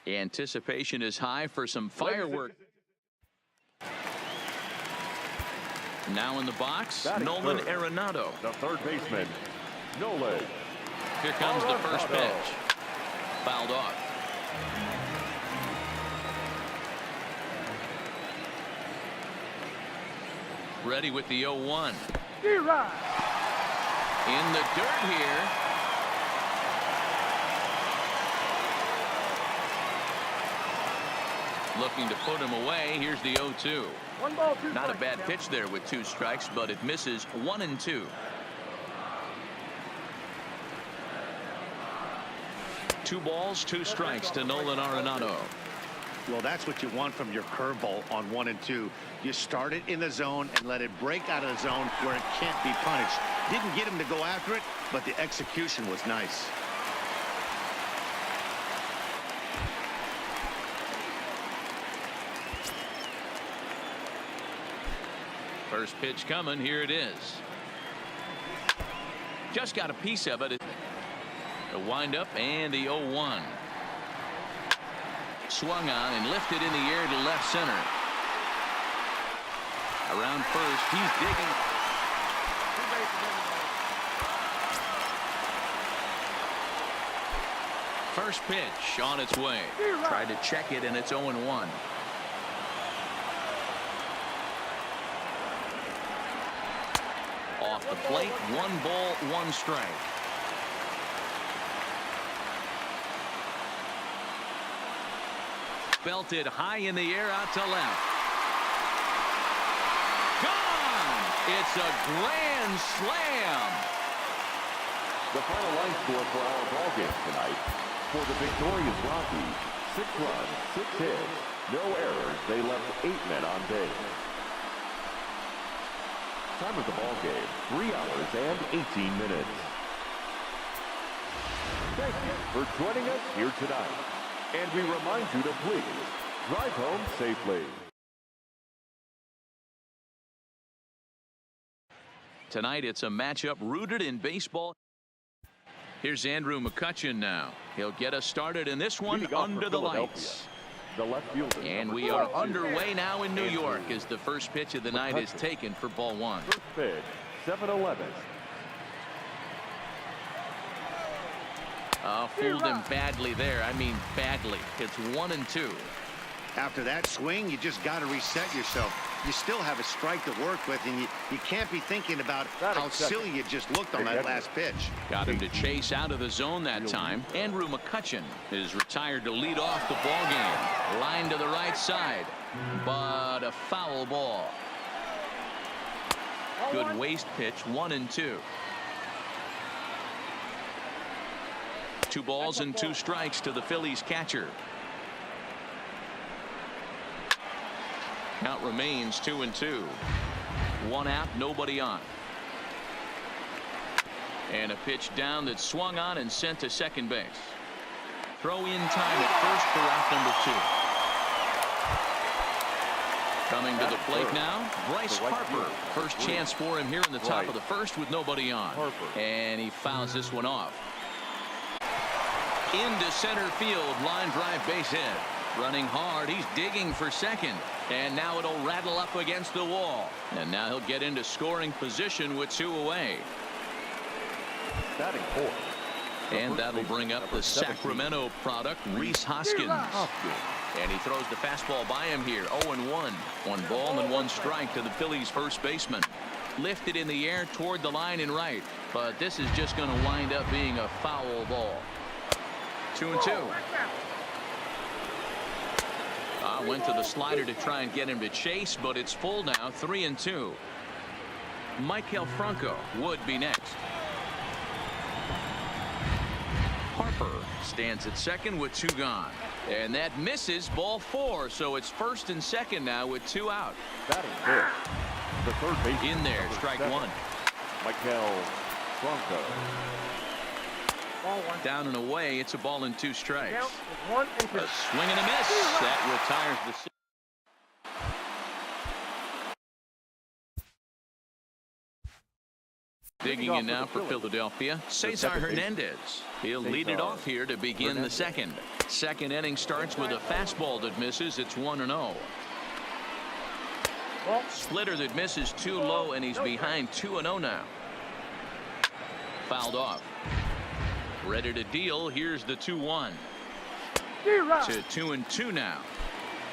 Anticipation is high for some fireworks. Now in the box, Nolan Arenado. The third baseman, Nolan. Here comes the first pitch. Fouled off. Ready with the 0-1. In the dirt here. Looking to put him away. Here's the 0-2. Not a bad pitch there with 2 strikes, but it misses 1-2. 2 balls, 2 strikes to Nolan Arenado. Well, that's what you want from your curveball on 1 and 2. You start it in the zone and let it break out of the zone where it can't be punished. Didn't get him to go after it, but the execution was nice. First pitch coming. Here it is. Just got a piece of it. The windup and the 0-1. Swung on and lifted in the air to left center. Around first, he's digging. First pitch on its way. Tried to check it, and it's 0-1. Off the plate, 1 ball, 1 strike. Belted high in the air out to left. Gone! It's a grand slam. The final line score for our ball game tonight. For the victorious Rockies, 6 runs, 6 hits, no errors. They left 8 men on base. Time of the ball game, 3 hours and 18 minutes. Thank you for joining us here tonight. And we remind you to please drive home safely. Tonight it's a matchup rooted in baseball. Here's Andrew McCutchen now. He'll get us started in this one under the lights. The left fielder. And we are underway now in New York as the first pitch of the night is taken for ball 1. First pitch, 7-11. Fooled him badly there. I mean badly. It's 1-2. After that swing, you just got to reset yourself. You still have a strike to work with, and you can't be thinking about how silly you just looked on that last pitch. Got him to chase out of the zone that time. Andrew McCutchen is retired to lead off the ball game. Line to the right side, but a foul ball. Good waste pitch, 1-2. 2 balls and 2 strikes to the Phillies catcher. Count remains 2-2. 1 out, nobody on. And a pitch down that swung on and sent to second base. Throw in time at first for out number 2. Coming to the plate now, Bryce Harper. First chance for him here in the top of the first with nobody on. And he fouls this one off. Into center field, line drive base hit. Running hard, he's digging for second. And now it'll rattle up against the wall. And now he'll get into scoring position with 2 away. Batting 4. And that'll bring up the Sacramento product, Rhys Hoskins. And he throws the fastball by him here, 0-1. 1 ball and 1 strike to the Phillies first baseman. Lifted in the air toward the line and right. But this is just going to wind up being a foul ball. 2-2. Went to the slider to try and get him to chase, but it's full now, 3-2. Maikel Franco would be next. Harper stands at second with 2 gone. And that misses, ball 4, so it's first and second now with 2 out. Batting 5th. The third base. In there, strike 1. Maikel Franco. Down and away, it's a ball and 2 strikes. A swing and a miss. That retires the Digging in now for Philadelphia, Cesar Hernandez. He'll lead it off here to begin the second. Second inning starts with a fastball that misses. It's 1-0. Splitter that misses too low, and he's behind 2-0 now. Fouled off. Ready to deal. Here's the 2-1. To 2-2 now.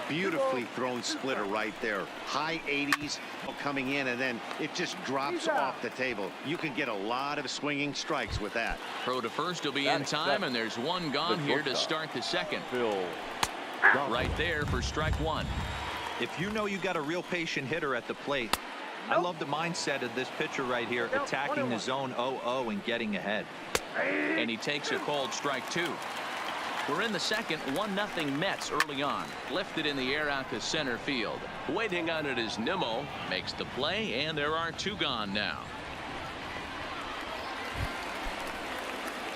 Beautifully thrown splitter right there. High 80s coming in, and then it just drops off the table. You can get a lot of swinging strikes with that. Throw to first will be in time, and there's one gone here to start the second. Right there for strike one. If you know you got a real patient hitter at the plate, I love the mindset of this pitcher right here, attacking the zone 0-0 and getting ahead. And he takes a called strike two. We're in the second. 1-0 Mets early on. Lifted in the air out to center field. Waiting on it is Nimmo. Makes the play, and there are two gone now.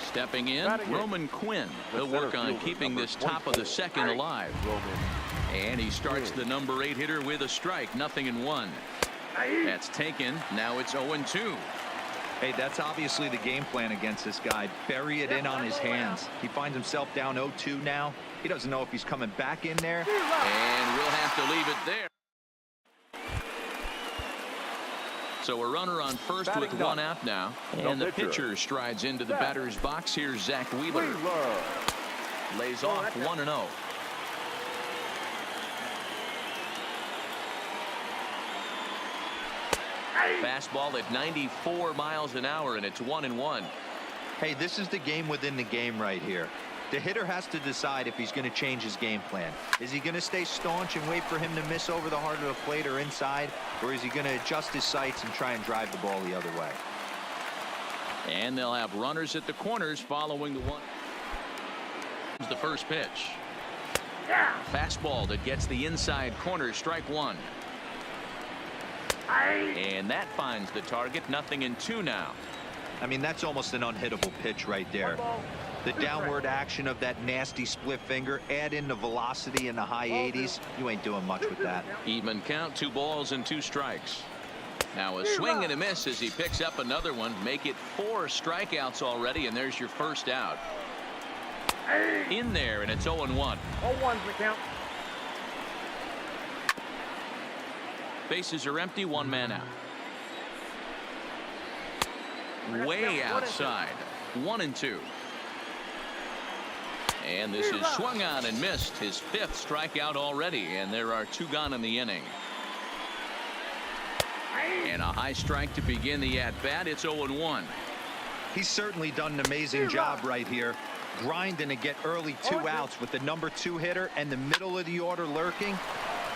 Stepping in, Roman Quinn. He'll work on keeping this top of the second alive. And he starts the number 8 hitter with a strike. 0-1. That's taken. Now it's 0-2. Hey, that's obviously the game plan against this guy. Bury it in on his hands. He finds himself down 0-2 now. He doesn't know if he's coming back in there. And we'll have to leave it there. So a runner on first with one out now. And the pitcher strides into the batter's box. Here's Zach Wheeler. Lays off 1-0. Fastball at 94 miles an hour, and it's 1-1. Hey, this is the game within the game right here. The hitter has to decide if he's going to change his game plan. Is he going to stay staunch and wait for him to miss over the heart of the plate or inside, or is he going to adjust his sights and try and drive the ball the other way? And they'll have runners at the corners following the one. The first pitch. Fastball that gets the inside corner. Strike one. And that finds the target. 0-2 now. I mean, that's almost an unhittable pitch right there. The downward action of that nasty split finger, add in the velocity in the high 80s. You ain't doing much with that. Even count, 2 balls and 2 strikes. Now a swing and a miss as he picks up another one. Make it 4 strikeouts already, and there's your first out. In there, and it's 0-1. 0-1's the count. Bases are empty, 1 man out. Way outside. 1-2. And this is swung on and missed. His 5th strikeout already, and there are 2 gone in the inning. And a high strike to begin the at-bat. It's 0-1. He's certainly done an amazing job right here, grinding to get early 2 outs with the number 2 hitter and the middle of the order lurking.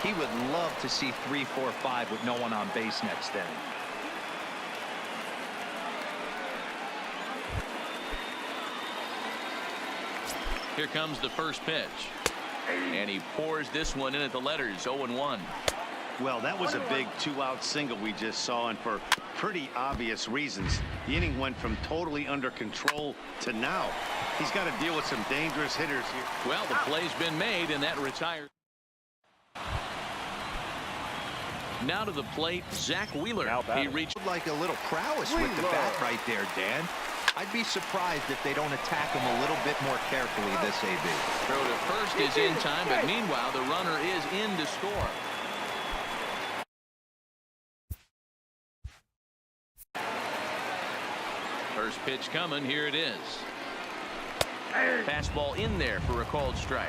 He would love to see 3, 4, 5 with no one on base next inning. Here comes the first pitch. And he pours this one in at the letters. 0-1. Well, that was a big 2-out single we just saw, and for pretty obvious reasons. The inning went from totally under control to now. He's got to deal with some dangerous hitters here. Well, the play's been made, and that retires. Now to the plate, Zach Wheeler. He reached like a little prowess with the bat right there, Dan. I'd be surprised if they don't attack him a little bit more carefully this AB. Throw to first is in time, but meanwhile the runner is in to score. First pitch coming. Here it is. Fastball in there for a called strike.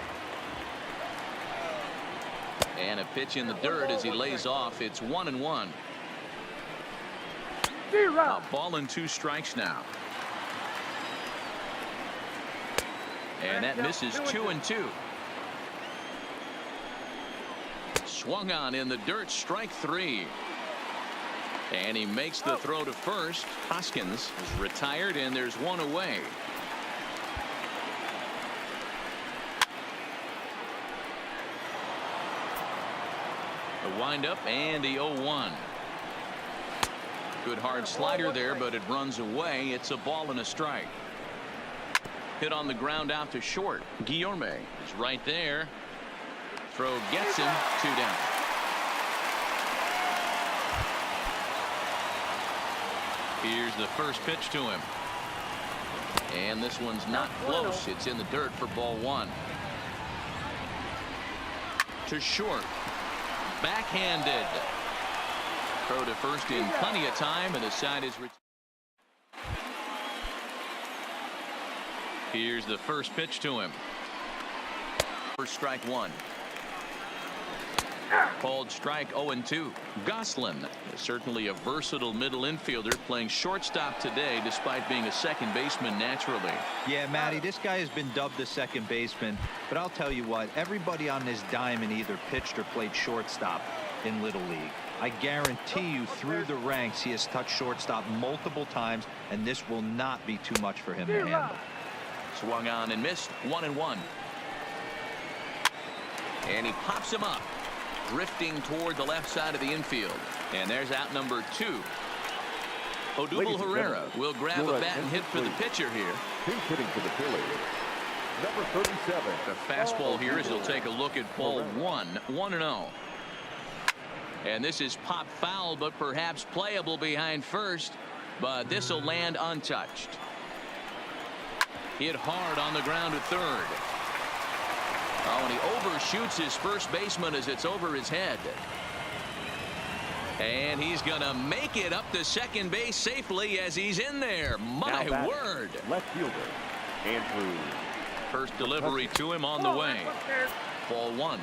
And a pitch in the dirt as he lays off. It's 1-1. A ball and 2 strikes now. And that misses. 2-2. Swung on in the dirt. Strike 3. And he makes the throw to first. Hoskins is retired, and there's 1 away. The windup and the 0-1. Good hard slider there, but it runs away. It's a ball and a strike. Hit on the ground out to short. Guillorme is right there. Throw gets him. 2 down. Here's the first pitch to him. And this one's not close. It's in the dirt for ball one. To short. Backhanded. Throw to first in plenty of time, and the side is. Here's the first pitch to him. For strike one. Called strike 0-2. Goslin is certainly a versatile middle infielder playing shortstop today despite being a second baseman naturally. Yeah, Matty, this guy has been dubbed the second baseman, but I'll tell you what, everybody on this diamond either pitched or played shortstop in Little League. I guarantee you through the ranks he has touched shortstop multiple times, and this will not be too much for him to handle. Swung on and missed. 1-1. And he pops him up, drifting toward the left side of the infield. And there's out number 2. Odubel Herrera will grab a bat and hit for the pitcher here. He's hitting for the Phillies. Number 37. The fastball here as he'll take a look at ball 1. 1-0. And this is pop foul, but perhaps playable behind first. But this will land untouched. Hit hard on the ground at third. Oh, and he overshoots his first baseman as it's over his head. And he's going to make it up to second base safely as he's in there. My word. Left fielder, Andrew. First delivery to him on the way. Ball 1.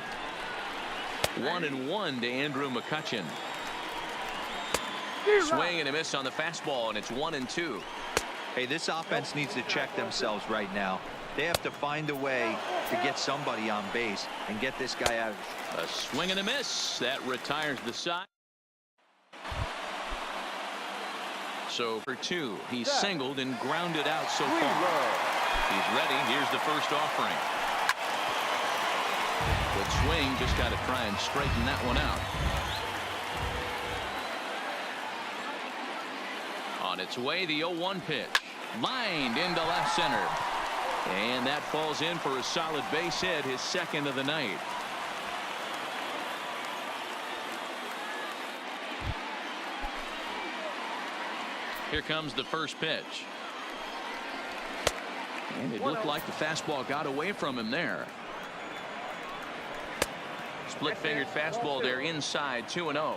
1-1 to Andrew McCutchen. Swing and a miss on the fastball, and it's 1-2. Hey, this offense needs to check themselves right now. They have to find a way to get somebody on base and get this guy out. A swing and a miss. That retires the side. So for 2, he's singled and grounded out so far. He's ready. Here's the first offering. Good swing. Just got to try and straighten that one out. On its way, the 0-1 pitch. Lined into left center. And that falls in for a solid base hit, his second of the night. Here comes the first pitch. And it looked like the fastball got away from him there. Split-fingered fastball there inside, 2-0.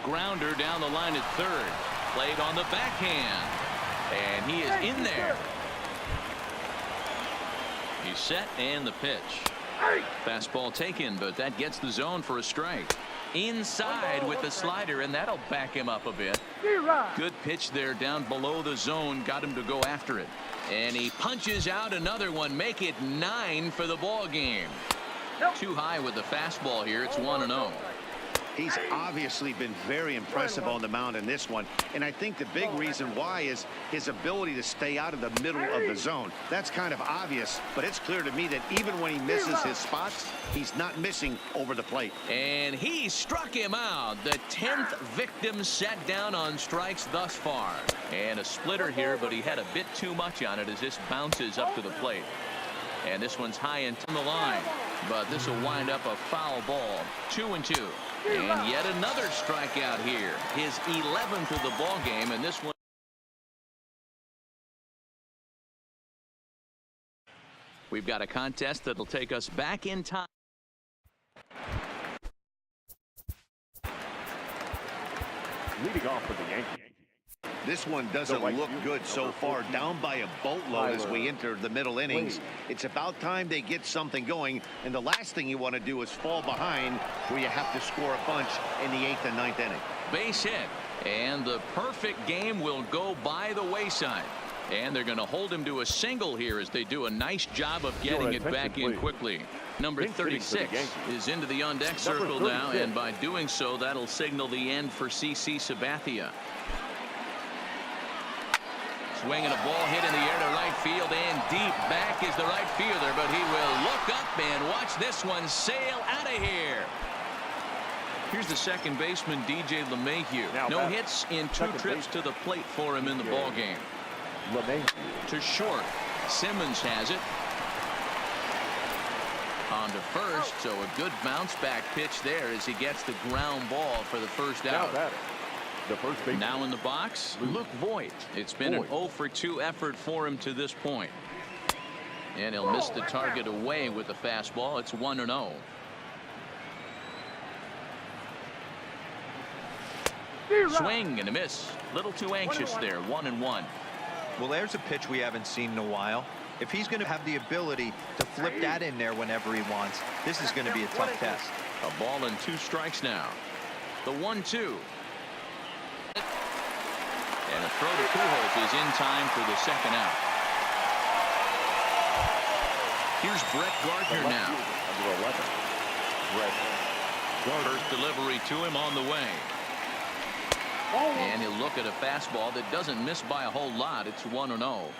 Grounder down the line at third. Played on the backhand. And he is in there. He's set and the pitch. Fastball taken, but that gets the zone for a strike. Inside with the slider, and that'll back him up a bit. Good pitch there down below the zone. Got him to go after it. And he punches out another one. Make it 9 for the ball game. Too high with the fastball here. It's 1-0. He's obviously been very impressive on the mound in this one, and I think the big reason why is his ability to stay out of the middle of the zone. That's kind of obvious, but it's clear to me that even when he misses his spots, he's not missing over the plate. And he struck him out. The 10th victim set down on strikes thus far. And a splitter here, but he had a bit too much on it as this bounces up to the plate. And this one's high and on the line, but this will wind up a foul ball. 2-2. And yet another strikeout here. His 11th of the ball game, and this one. We've got a contest that'll take us back in time. Leading off for the Yankees. This one doesn't look good so far. Down by a boatload as we enter the middle innings. It's about time they get something going, and the last thing you want to do is fall behind where you have to score a bunch in the 8th and 9th inning. Base hit, and the perfect game will go by the wayside. And they're going to hold him to a single here as they do a nice job of getting it back in quickly. Number 36 is into the on-deck circle now, and by doing so, that'll signal the end for CC Sabathia. Swinging a ball hit in the air to right field, and deep back is the right fielder, but he will look up and watch this one sail out of here. Here's the second baseman, DJ LeMahieu. No hits in 2 trips to the plate for him in the ball game. To short. Simmons has it. On to first, so a good bounce back pitch there as he gets the ground ball for the first out. the first base. Now in the box, Luke Voigt. It's been an 0 for 2 effort for him to this point. And he'll miss the target away with the fastball. It's 1-0. Swing and a miss. Little too anxious there. 1-1. Well, there's a pitch we haven't seen in a while. If he's going to have the ability to flip that in there whenever he wants, this is going to be a tough test. A ball and 2 strikes now. The 1-2. And a throw to Pujols is in time for the second out. Here's Brett Gardner now. Number 11. Brett Gardner. First delivery to him on the way. And he'll look at a fastball that doesn't miss by a whole lot. It's 1-0.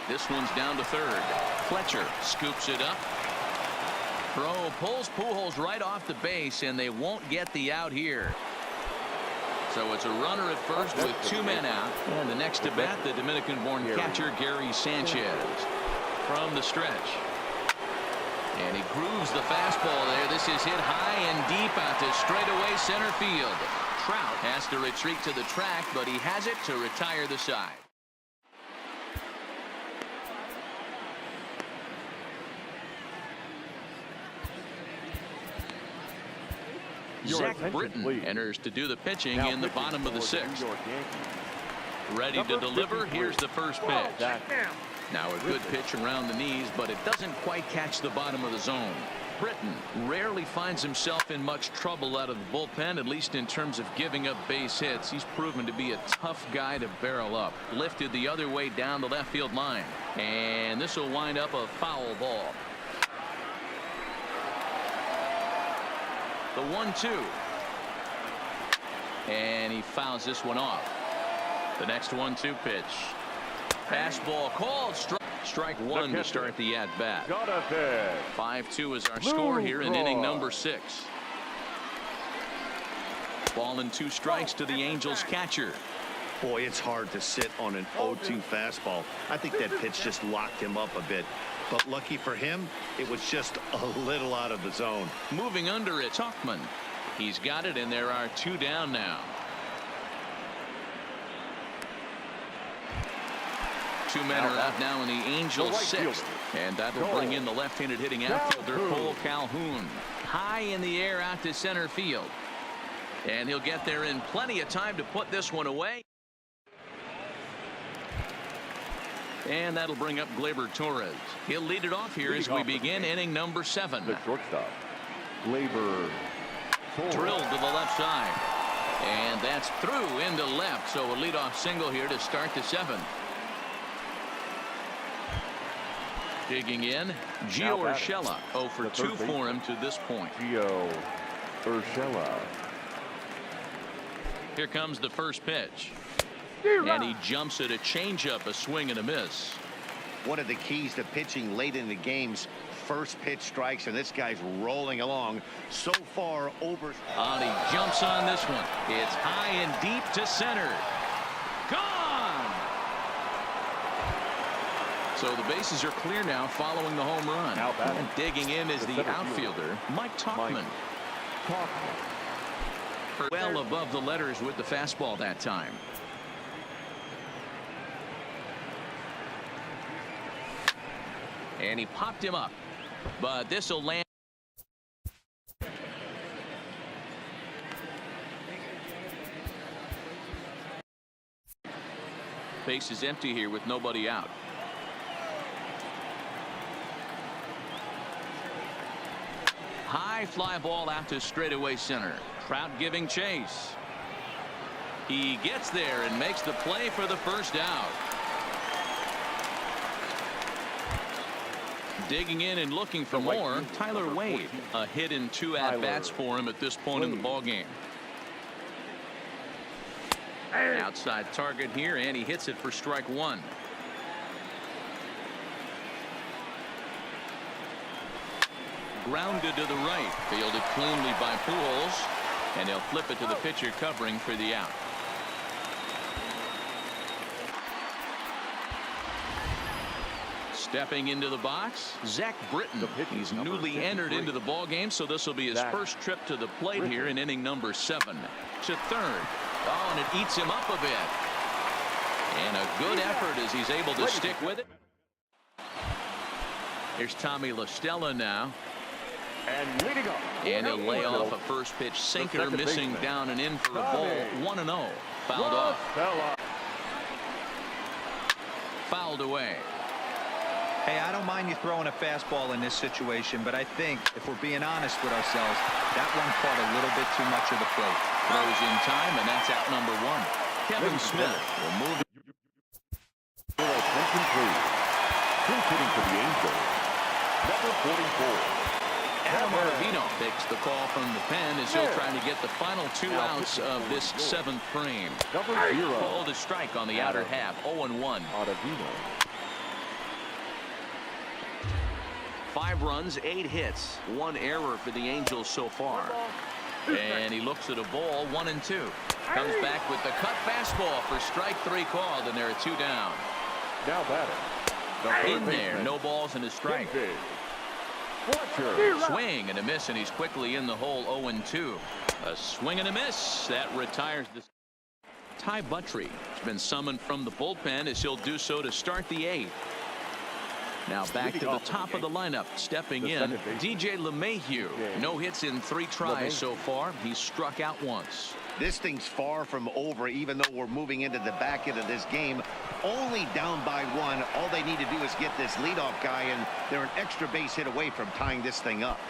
This one's down to third. Fletcher scoops it up. Throw pulls Pujols right off the base, and they won't get the out here. So it's a runner at first with 2 men out. And the next to bat, the Dominican-born catcher Gary Sanchez. From the stretch. And he grooves the fastball there. This is hit high and deep out to straightaway center field. Trout has to retreat to the track, but he has it to retire the side. Zach Britton enters to do the pitching in the bottom of the 6th. Ready to deliver. Here's the first pitch. Now a good pitch around the knees, but it doesn't quite catch the bottom of the zone. Britton rarely finds himself in much trouble out of the bullpen, at least in terms of giving up base hits. He's proven to be a tough guy to barrel up. Lifted the other way down the left field line. And this will wind up a foul ball. The 1-2. And he fouls this one off. The next 1-2 pitch. Fastball called. Strike 1 to start the at-bat. 5-2 is our score here in inning number 6. Ball and 2 strikes to the Angels catcher. Boy, it's hard to sit on an 0-2 fastball. I think that pitch just locked him up a bit. But lucky for him, it was just a little out of the zone. Moving under it, Tuckman. He's got it, and there are 2 down now. 2 men are out now in the Angels' 6th. And that will bring in the left-handed hitting outfielder, Cole Calhoun. High in the air out to center field. And he'll get there in plenty of time to put this one away. And that'll bring up Gleyber Torres. He'll lead it off here as we begin inning number 7. The shortstop, Gleyber Torres. Drilled to the left side. And that's through into left. So a leadoff single here to start the 7th. Digging in, Gio Urshela. 0 for 2 for him to this point. Gio Urshela. Here comes the first pitch. And he jumps at a changeup, a swing and a miss. One of the keys to pitching late in the games, first pitch strikes, and this guy's rolling along so far over. And he jumps on this one. It's high and deep to center. Gone! So the bases are clear now following the home run. And digging in is the outfielder, Mike Tauchman. Well above the letters with the fastball that time. And he popped him up, but this will land. Base is empty here with nobody out. High fly ball out to straightaway center. Trout giving chase. He gets there and makes the play for the first out. Digging in and looking for more, Tyler Wade. A hit in 2 at-bats for him at this point in the ballgame. Outside target here, and he hits it for strike 1. Grounded to the right, fielded cleanly by Pujols, and he'll flip it to the pitcher covering for the out. Stepping into the box, Zach Britton. He's newly entered into the ball game, so this will be his first trip to the plate here in inning number 7. To third. Oh, and it eats him up a bit. And a good effort as he's able to stick with it. Here's Tommy La Stella now. And leading up. And he'll lay off a first pitch sinker, missing down and in for a ball. 1-0. Fouled off. Fouled away. Hey, I don't mind you throwing a fastball in this situation, but I think if we're being honest with ourselves, that one caught a little bit too much of the plate. Throws in time, and that's out number 1. Kevin Smith will move. Attention, please. Who's hitting for the Angels? Number 44. Adam Ottavino takes the call from the pen as he'll try to get the final 2 outs of this 7th frame. Number 0. Called a strike on the outer half. 0-1. Ottavino. 5 runs, 8 hits, 1 error for the Angels so far. And he looks at a ball, 1-2. Comes back with the cut fastball for strike 3 called, and there are 2 down. Now batter. In there, no balls and a strike. Butcher. Swing and a miss, and he's quickly in the hole. 0-2. A swing and a miss that retires the. Ty Buttrey has been summoned from the bullpen as he'll do so to start the 8th. Now back to the top of the lineup. Stepping in, DJ LeMahieu. No hits in 3 tries so far. He's struck out once. This thing's far from over, even though we're moving into the back end of this game. Only down by 1. All they need to do is get this leadoff guy, and they're an extra base hit away from tying this thing up.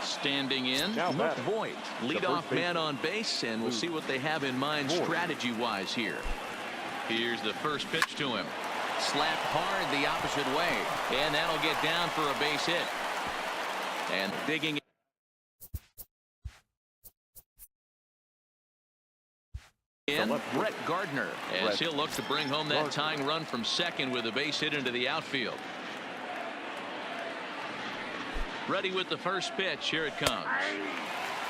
Standing in, Luke Voigt, leadoff man on base, and we'll see what they have in mind strategy-wise here. Here's the first pitch to him. Slapped hard the opposite way, and that'll get down for a base hit. And digging in, Brett Gardner, as he'll look to bring home that tying run from second with a base hit into the outfield. Ready with the first pitch. Here it comes.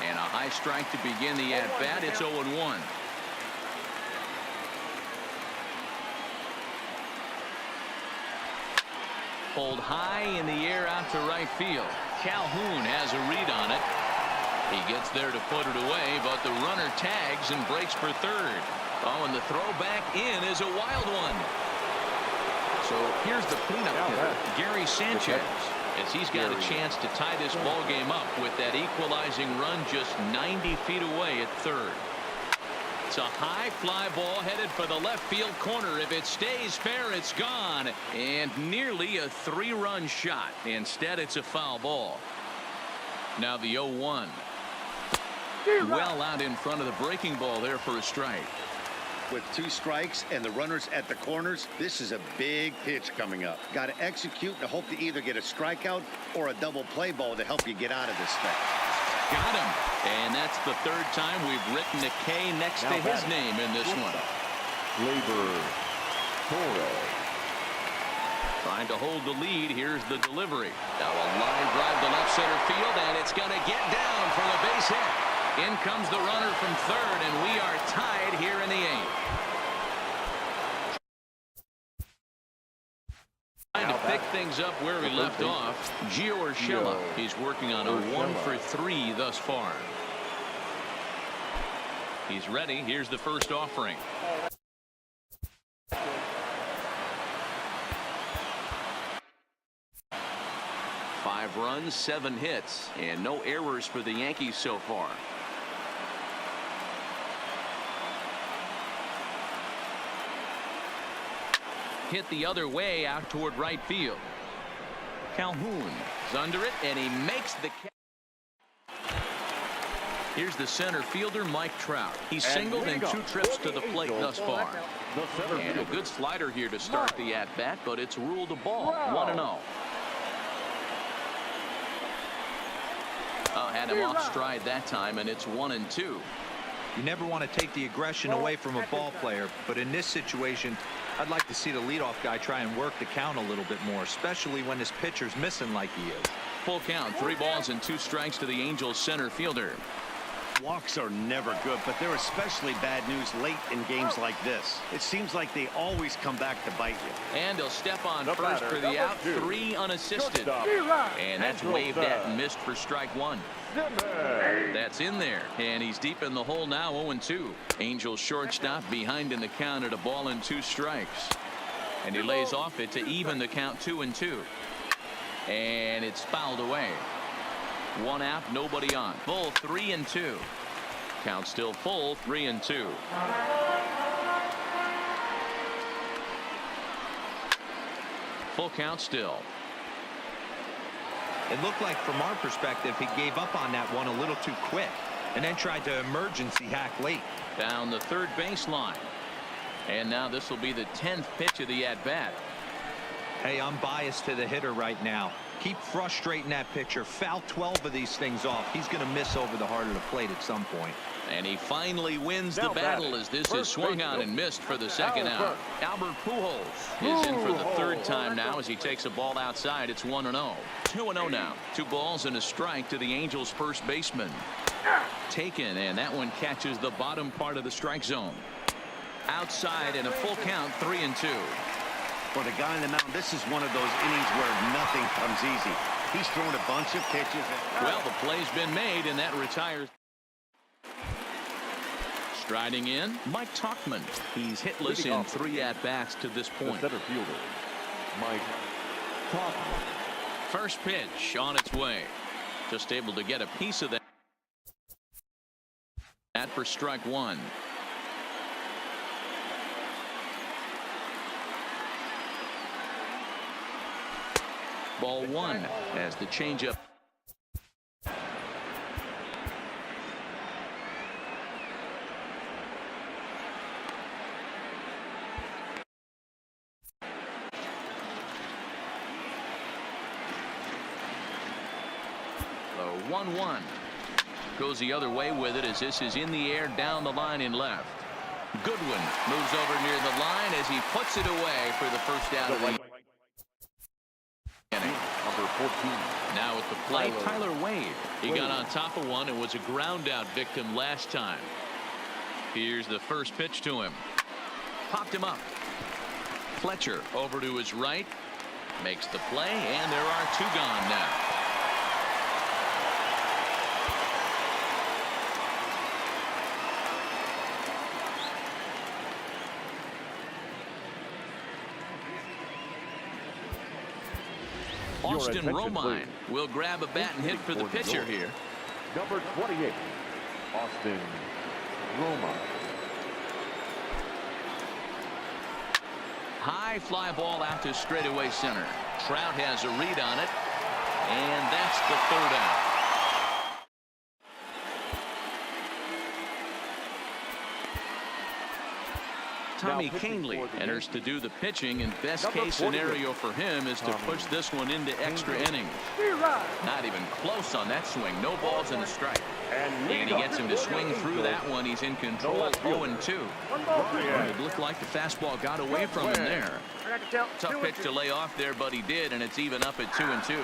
And a high strike to begin the at-bat. It's 0-1. Pulled high in the air out to right field. Calhoun has a read on it. He gets there to put it away, but the runner tags and breaks for third. Oh, and the throw back in is a wild one. So here's the cleanup hitter, Gary Sanchez, as he's got a chance to tie this ball game up with that equalizing run just 90 feet away at third. It's a high fly ball headed for the left field corner. If it stays fair, it's gone. And nearly a 3-run shot. Instead, it's a foul ball. Now the 0-1. Well out in front of the breaking ball there for a strike. With 2 strikes and the runners at the corners, this is a big pitch coming up. Got to execute and hope to either get a strikeout or a double play ball to help you get out of this thing. Got him. And that's the 3rd time we've written a K next to his name in this one. Labor Torres. Trying to hold the lead. Here's the delivery. Now a line drive to left center field, and it's going to get down for the base hit. In comes the runner from third, and we are tied here in the 8th. Trying to pick things up where we left off. Gio Urshela. He's working on a 1 for 3 thus far. He's ready. Here's the first offering. Five runs, 7 hits, and no errors for the Yankees so far. Hit the other way out toward right field. Calhoun is under it, and he makes the catch. Here's the center fielder, Mike Trout. He's singled in 2 trips to the plate thus far. And a good slider here to start the at-bat, but it's ruled a ball. 1-0. Had him off stride that time, and it's 1-2. You never want to take the aggression away from a ball player, but in this situation, I'd like to see the leadoff guy try and work the count a little bit more, especially when his pitcher's missing like he is. Full count, 3 balls and 2 strikes to the Angels center fielder. Walks are never good, but they're especially bad news late in games like this. It seems like they always come back to bite you. And he'll step on first for the out, 3 unassisted. And that's waved at and missed for strike 1. That's in there, and he's deep in the hole now, 0-2. Angels shortstop behind in the count at a ball and 2 strikes. And he lays off it to even the count, 2-2. And it's fouled away. 1 out, nobody on. Full 3-2. Count still full, 3-2. Full count still. It looked like from our perspective he gave up on that one a little too quick and then tried to emergency hack late. Down the third baseline. And now this will be the 10th pitch of the at-bat. Hey, I'm biased to the hitter right now. Keep frustrating that pitcher. Foul 12 of these things off. He's going to miss over the heart of the plate at some point. And he finally wins the battle as this is swung on and missed for the second out. Albert Pujols is in for the 3rd time now as he takes a ball outside. It's 1-0. 2-0 now. 2 balls and a strike to the Angels' first baseman. Taken, and that one catches the bottom part of the strike zone. Outside and a full count, 3-2. For the guy on the mound, this is one of those innings where nothing comes easy. He's thrown a bunch of pitches. Well, the play's been made, and that retires. Striding in, Mike Tauchman. He's hitless in 3 at-bats to this point. The center fielder, Mike Tauchman. First pitch on its way. Just able to get a piece of that. At for strike 1. Ball 1 as the changeup. The 1-1 goes the other way with it as this is in the air down the line in left. Goodwin moves over near the line as he puts it away for the first out of the inning. Number 14. Now at the plate, Tyler Wade. He got on top of one and was a ground out victim last time. Here's the first pitch to him. Popped him up. Fletcher over to his right. Makes the play, and there are 2 gone now. Austin Romine will grab a bat and hit for the pitcher here. Number 28, Austin Romine. High fly ball out to straightaway center. Trout has a read on it, and that's the 3rd out. Tommy Canely enters to do the pitching, and best case scenario for him is to push this one into extra innings. Not even close on that swing. No balls and a strike. And he gets him to swing through that one. He's in control, 0-2. It looked like the fastball got away from him there. Tough pitch to lay off there, but he did, and it's even up at 2-2.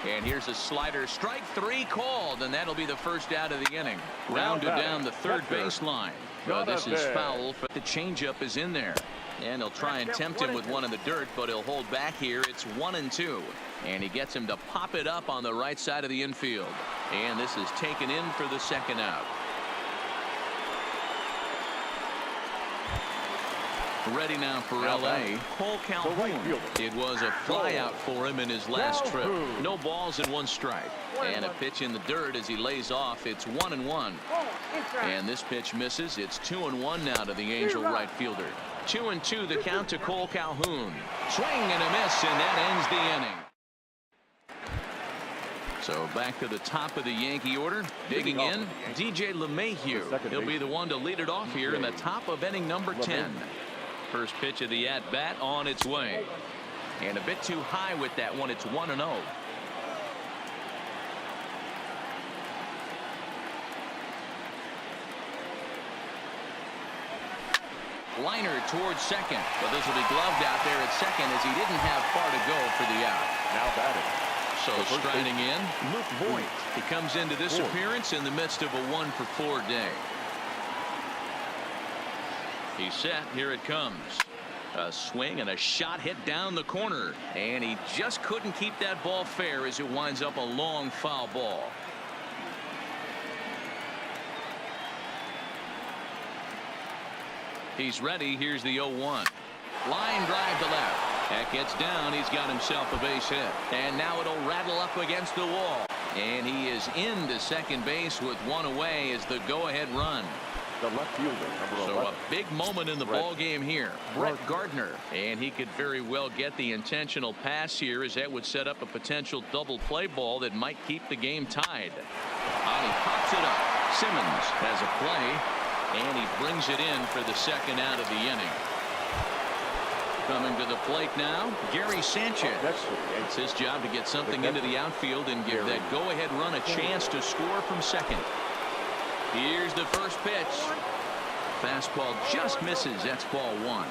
And here's a slider. Strike 3 called, and that'll be the first out of the inning. Rounded down the third baseline. Well, this is foul, but the changeup is in there. And he'll try and tempt him with one in the dirt, but he'll hold back here. It's 1-2. And he gets him to pop it up on the right side of the infield. And this is taken in for the second out. Ready now for L.A. Cole Calhoun. It was a fly out for him in his last trip. No balls and 1 strike. And a pitch in the dirt as he lays off. It's 1-1. And this pitch misses. It's 2-1 now to the Angel right fielder. 2-2 the count to Cole Calhoun. Swing and a miss, and that ends the inning. So back to the top of the Yankee order. Digging in, DJ LeMahieu. He'll be the one to lead it off here in the top of inning number 10. First pitch of the at-bat on its way. And a bit too high with that one. It's 1-0. Liner towards second, but this will be gloved out there at second as he didn't have far to go for the out. Now batting, So striding in, he comes into this appearance in the midst of a 1-for-4 day. He's set. Here it comes. A swing and a shot hit down the corner, and he just couldn't keep that ball fair as it winds up a long foul ball. He's ready. Here's the 0-1. Line drive to left. That gets down. He's got himself a base hit. And now it'll rattle up against the wall. And he is into second base with one away as the go-ahead run. The left fielder, number 11. So a big moment in the ball game here. Brett Gardner. And he could very well get the intentional pass here, as that would set up a potential double play ball that might keep the game tied. And he pops it up. Simmons has a play, and he brings it in for the second out of the inning. Coming to the plate now, Gary Sanchez. It's his job to get something into the outfield and give that go-ahead run a chance to score from second. Here's the first pitch. Fastball just misses. That's ball one.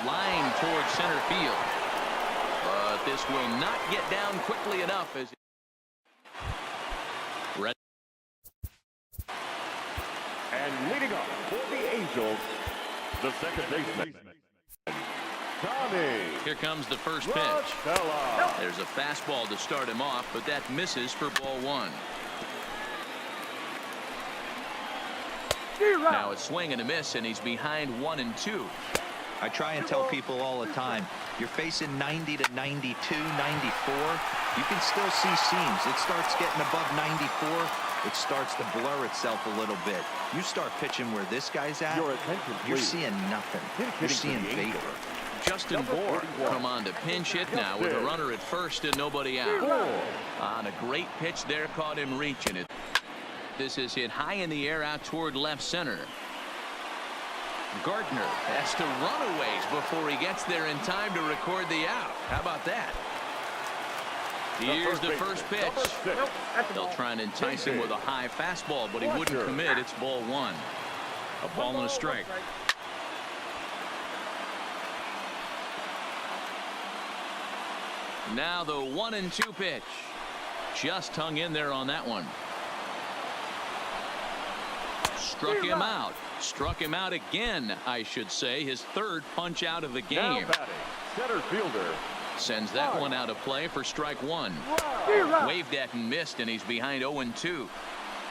Line towards center field. But this will not get down quickly enough as Red. And leading up for the Angels, the second baseman, Tommy. Here comes the first pitch. There's a fastball to start him off, but that misses for ball one. Now it's swing and a miss, and he's behind 1-2. I try and tell people all the time, you're facing 90 to 92, 94. You can still see seams. It starts getting above 94. It starts to blur itself a little bit. You start pitching where this guy's at, you're seeing nothing. You're seeing vapor. Justin Bour come on to pinch hit now with a runner at first and nobody out. On a great pitch there, caught him reaching it. This is hit high in the air out toward left center. Gardner has to run a ways before he gets there in time to record the out. How about that? Here's the first pitch. They'll try and entice him with a high fastball, but he wouldn't commit. It's ball one. A ball and a strike. Now the 1-2 pitch. Just hung in there on that one. Struck him out. Struck him out again, I should say. His third punch out of the game. Center fielder sends that one out of play for strike one. Waved at and missed, and he's behind 0-2.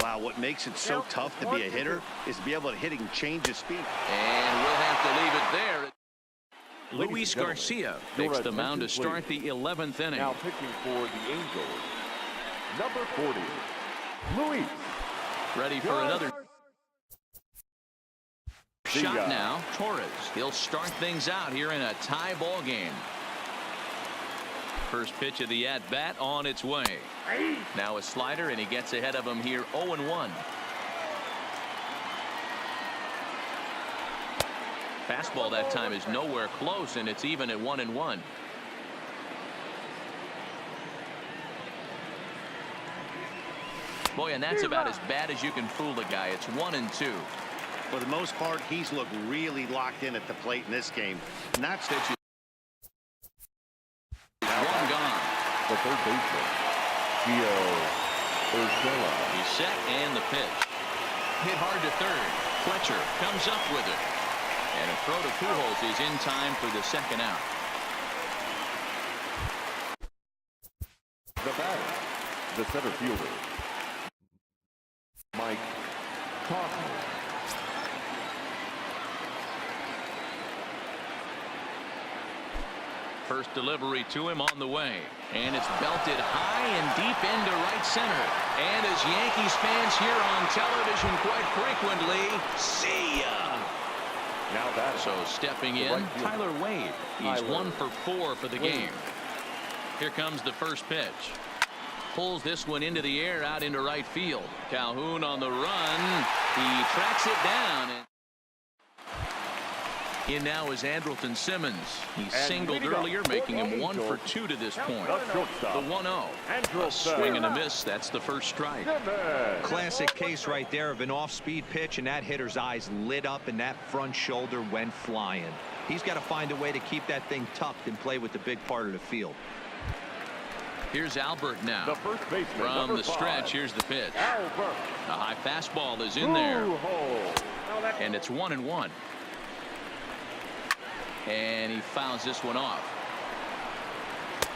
Wow, what makes it so tough to be a hitter is to be able to hit and change his speed. And we'll have to leave it there. Luis Garcia takes the mound to start the 11th inning. Now pitching for the Angels, number 40, Luis. Ready for another shot now. Torres. He'll start things out here in a tie ball game. First pitch of the at-bat on its way. Now a slider, and he gets ahead of him here 0-1. Fastball that time is nowhere close, and it's even at 1-1. Boy, and that's about as bad as you can fool a guy. It's 1-2. For the most part, he's looked really locked in at the plate in this game. Not stitches. One gone. The third baseman, Gio Urshela. He's set, and the pitch. Hit hard to third. Fletcher comes up with it. And a throw to Pujols is in time for the second out. The batter, the center fielder, Mike Kaufman. First delivery to him on the way. And it's belted high and deep into right center. And as Yankees fans here on television quite frequently, see ya! Now that so stepping in, Tyler Wade. He's 1 for 4 for the game. Here comes the first pitch. Pulls this one into the air out into right field. Calhoun on the run. He tracks it down. In now is Andrelton Simmons. He singled earlier, making him 1 for 2 to this point. The 1-0. A swing and a miss. That's the first strike. Classic case right there of an off-speed pitch, and that hitter's eyes lit up and that front shoulder went flying. He's got to find a way to keep that thing tucked and play with the big part of the field. Here's Albert now. The first baseman, from the stretch, here's the pitch. A high fastball is in there. And it's 1-1. And he fouls this one off.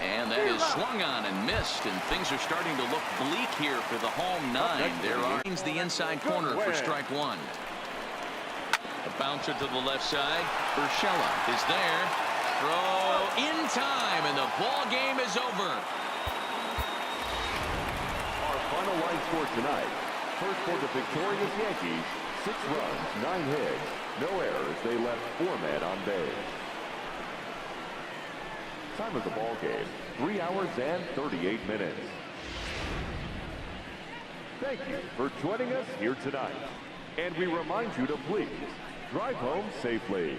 And that is swung on and missed, and things are starting to look bleak here for the home 9. There are the inside corner for strike 1. A bouncer to the left side. Urshela is there. Throw in time, and the ball game is over. Our final line score tonight. First for the victorious Yankees, 6 runs, 9 hits, no errors. They left 4 men on base. Time of the ball game, 3 hours and 38 minutes. Thank you for joining us here tonight. And we remind you to please drive home safely.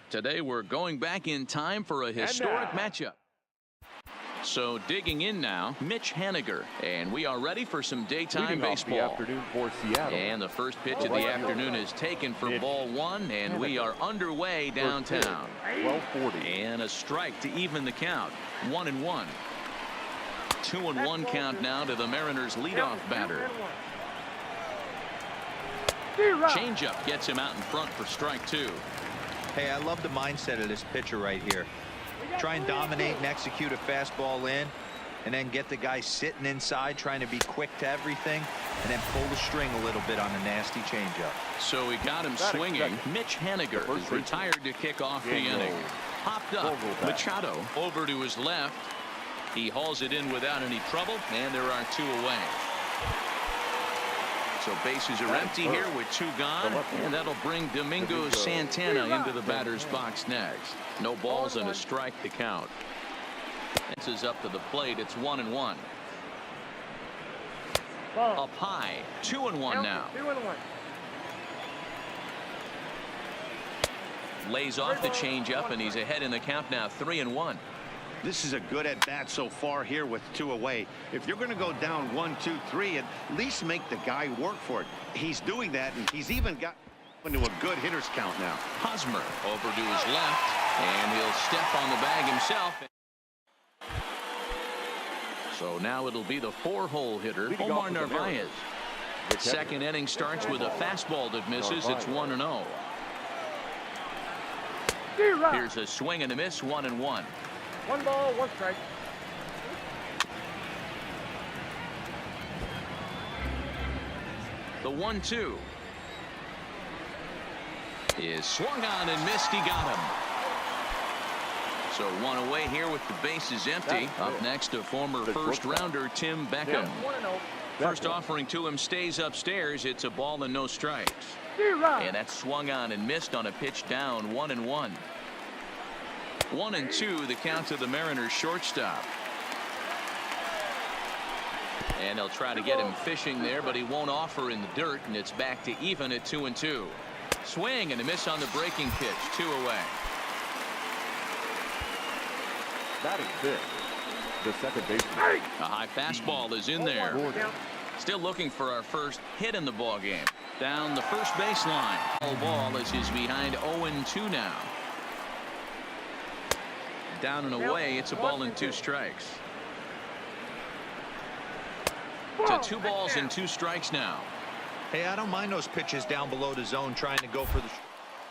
Today we're going back in time for a historic matchup. So digging in now, Mitch Haniger, and we are ready for some daytime baseball. The afternoon for Seattle. And the first pitch of the afternoon is taken for ball 1, and we are underway downtown. 12:40. And a strike to even the count. 1-1. 2-1 count now to the Mariners' leadoff batter. Changeup gets him out in front for strike 2. Hey, I love the mindset of this pitcher right here. Try and dominate and execute a fastball in, and then get the guy sitting inside trying to be quick to everything, and then pull the string a little bit on a nasty changeup. So he got him swinging. Mitch Haniger is retired to kick off the inning. Hopped up. Machado over to his left. He hauls it in without any trouble, and there are 2 away. So bases are empty here with 2 gone, and that'll bring Domingo Santana into the batter's box next. No balls and a strike to count. This is up to the plate. It's 1-1. Up high, 2-1 now. Lays off the changeup, and he's ahead in the count now, 3-1. This is a good at-bat so far here with 2 away. If you're going to go down 1, 2, 3, at least make the guy work for it. He's doing that, and he's even got into a good hitter's count now. Hosmer over to his left, and he'll step on the bag himself. So now it'll be the 4-hole hitter, Omar Narvaez. Second inning starts with a fastball that misses. It's 1-0. Here's a swing and a miss, 1-1. 1 ball, 1 strike. The 1-2 is swung on and missed. He got him. So 1 away here with the bases empty. Up next, a former first-rounder, Tim Beckham. First offering to him stays upstairs. It's a ball and no strikes. And that's swung on and missed on a pitch down, 1-1. 1-2, the count to the Mariners shortstop. And they'll try to get him fishing there, but he won't offer in the dirt, and it's back to even at 2-2. Swing and a miss on the breaking pitch, 2 away. Batting 5th, the second baseman. A high fastball is in there. Still looking for our first hit in the ball game. Down the first baseline. Ball as he's behind 0-2 now. Down and away, it's a ball and 2 strikes. To 2 balls and 2 strikes now. Hey, I don't mind those pitches down below the zone trying to go for the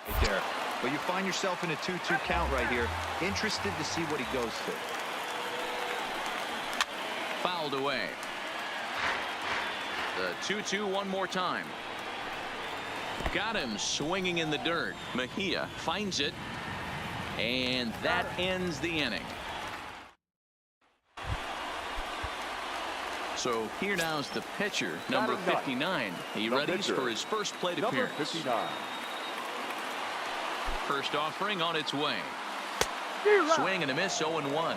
right there. But you find yourself in a 2-2 count right here. Interested to see what he goes to. fouled away. The 2-2 one more time. Got him swinging in the dirt. Mejia finds it, and that ends the inning. So here now is the pitcher, number 59. He readies for his first plate appearance. 59. First offering on its way. Swing and a miss, 0-1.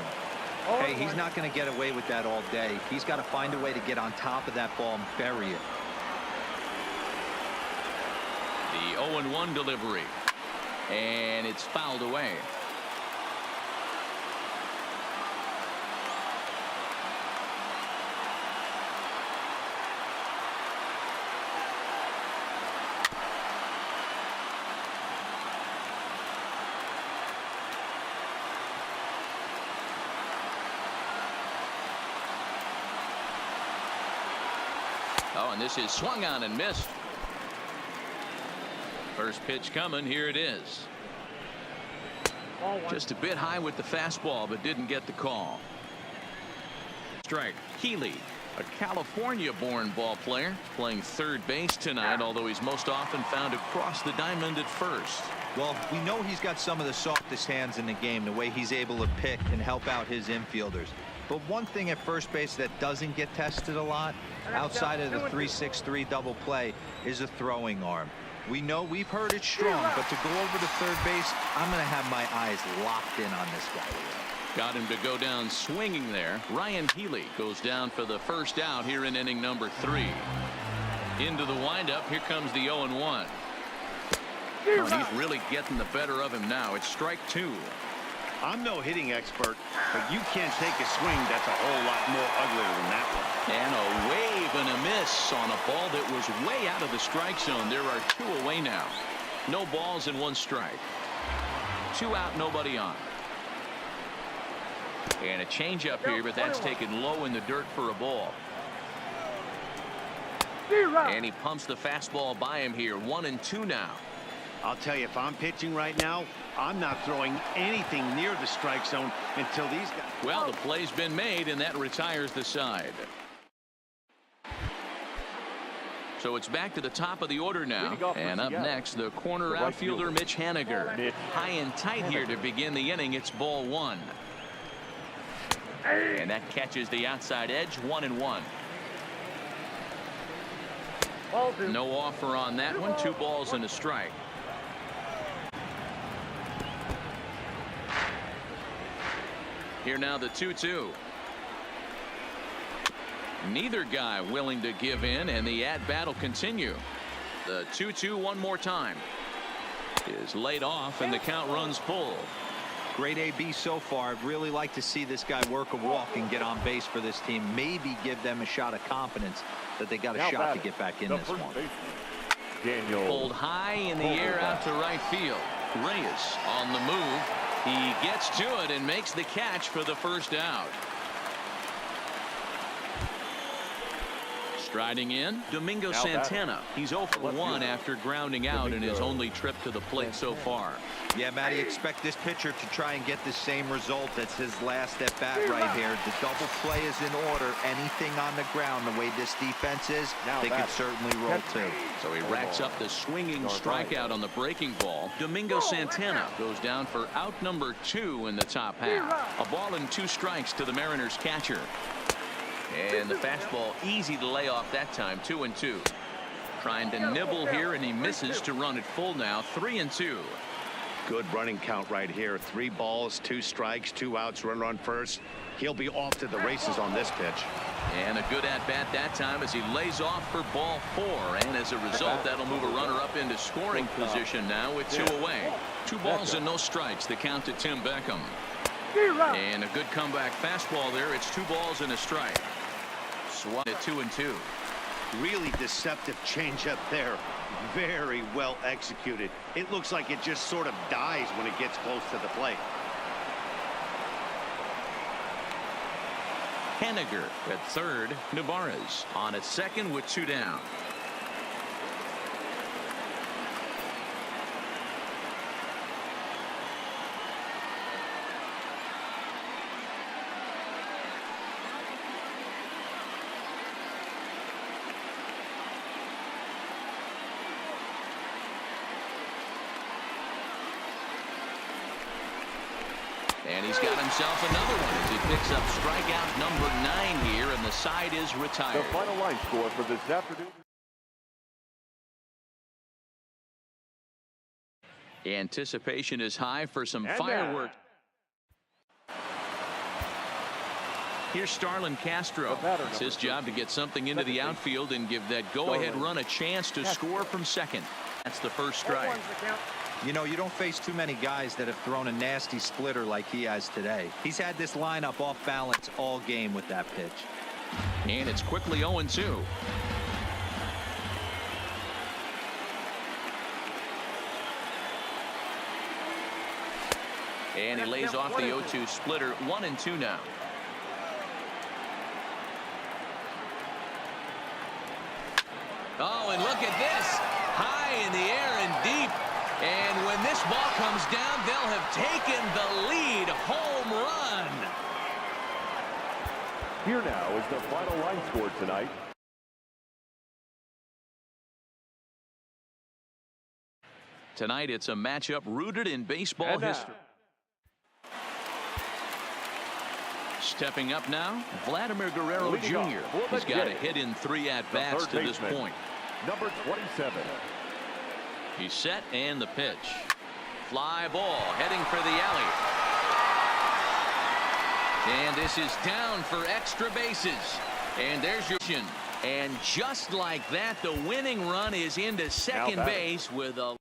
Hey, he's not going to get away with that all day. He's got to find a way to get on top of that ball and bury it. The 0-1 delivery, and it's fouled away. Oh, and this is swung on and missed. First pitch coming. Here it is. Just a bit high with the fastball, but didn't get the call. Strike. Healy, a California-born ball player, playing third base tonight, although he's most often found across the diamond at first. Well, we know he's got some of the softest hands in the game, the way he's able to pick and help out his infielders. But one thing at first base that doesn't get tested a lot, outside of the 3-6-3 double play, is a throwing arm. We know we've heard it's strong, but to go over to third base, I'm going to have my eyes locked in on this guy. Got him to go down swinging there. Ryan Healy goes down for the first out here in inning number 3. Into the windup. Here comes the 0-1. Oh, he's really getting the better of him now. It's strike 2. I'm no hitting expert, but you can't take a swing that's a whole lot more uglier than that one. And a wave and a miss on a ball that was way out of the strike zone. There are 2 away now. No balls and 1 strike. 2 out, nobody on. And a changeup here, but that's taken low in the dirt for a ball. And he pumps the fastball by him here. 1-2 now. I'll tell you, if I'm pitching right now, I'm not throwing anything near the strike zone until these guys. Well, the play's been made, and that retires the side. So it's back to the top of the order now. And up next, the corner outfielder, Mitch Haniger. High and tight here to begin the inning. It's ball 1. And that catches the outside edge. 1-1. No offer on that one. 2 balls and a strike. Here now the 2-2. Neither guy willing to give in, and the at-bat will continue. The 2-2 one more time is laid off, and the count runs full. Great AB so far. I'd really like to see this guy work a walk and get on base for this team. Maybe give them a shot of confidence that they got a shot to get back in this one. Pulled high in the air out to right field. Reyes on the move. He gets to it and makes the catch for the first out. Striding in, Domingo Santana. He's 0 for 1 after grounding out in his only trip to the plate so far. Yeah, Matty, expect this pitcher to try and get the same result as his last at bat right here. The double play is in order. Anything on the ground, the way this defense is, they could certainly roll too. So he racks up the swinging strikeout on the breaking ball. Domingo Santana goes down for out number 2 in the top half. A ball and 2 strikes to the Mariners catcher. And the fastball easy to lay off that time. 2-2. Trying to nibble here, and he misses to run it full now. 3-2. Good running count right here. 3 balls, 2 strikes, 2 outs, runner on first. He'll be off to the races on this pitch. And a good at-bat that time as he lays off for ball 4. And as a result, that'll move a runner up into scoring position now with 2 away. 2 balls and no strikes. The count to Tim Beckham. And a good comeback fastball there. It's 2 balls and a strike. Swat at 2-2. Really deceptive changeup there. Very well executed. It looks like it just sort of dies when it gets close to the plate. Haniger at third. Navarez on at second with 2 down. And he's got himself another one as he picks up strikeout number 9 here, and the side is retired. The final line score for this afternoon. Anticipation is high for some fireworks. Here's Starlin Castro. It's his job to get something into the outfield and give that go-ahead run a chance to score from second. That's the first strike. You know, you don't face too many guys that have thrown a nasty splitter like he has today. He's had this lineup off balance all game with that pitch. And it's quickly 0-2. And he lays off the 0-2 splitter. 1-2 now. Oh, and look at this. High in the air and deep. And when this ball comes down, they'll have taken the lead. Home run. Here now is the final line score tonight. Tonight, it's a matchup rooted in baseball history. Stepping up now, Vladimir Guerrero Jr. He's got a hit in 3 at-bats to this point. Number 27. He's set, and the pitch. Fly ball heading for the alley. And this is down for extra bases. And there's your chin. And just like that, the winning run is into second base with a